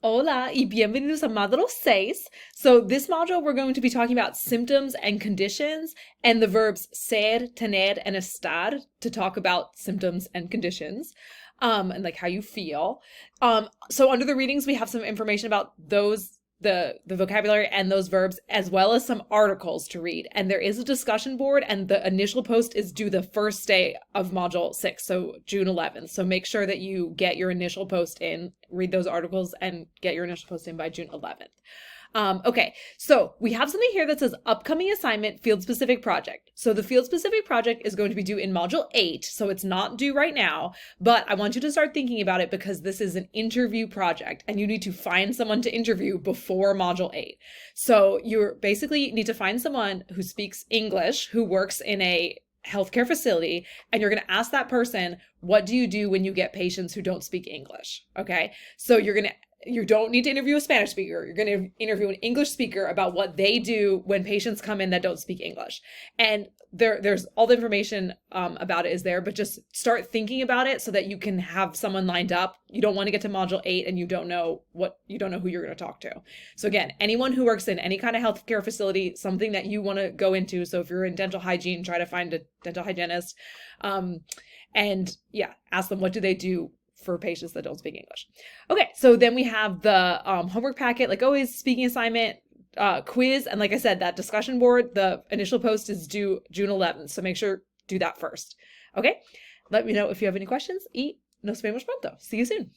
Hola y bienvenidos a Módulo 6. So this module, we're going to be talking about symptoms and conditions and the verbs ser, tener, and estar to talk about symptoms and conditions, and like how you feel. So under the readings, we have some information about the vocabulary and those verbs, as well as some articles to read. And there is a discussion board, and the initial post is due the first day of Module 6, so June 11th. So make sure that you get your initial post in, read those articles, and get your initial post in by June 11th. Okay, so we have something here that says upcoming assignment, field specific project. So the field specific project is going to be due in module 8, so it's not due right now, but I want you to start thinking about it because this is an interview project and you need to find someone to interview before module 8. So you basically need to find someone who speaks English, who works in a healthcare facility, and you're going to ask that person, what do you do when you get patients who don't speak English? Okay, so you don't need to interview a Spanish speaker. You're going to interview an English speaker about what they do when patients come in that don't speak English. And there's all the information about it is there, but just start thinking about it so that you can have someone lined up. You don't want to get to module 8 and you don't know who you're going to talk to. So again, anyone who works in any kind of healthcare facility, something that you want to go into. So if you're in dental hygiene, try to find a dental hygienist. And yeah, ask them, what do they do for patients that don't speak English? Okay, so then we have the homework packet, like always, speaking assignment, quiz, and like I said, that discussion board. The initial post is due June 11th, so make sure do that first. Okay, let me know if you have any questions. Y nos vemos pronto. See you soon.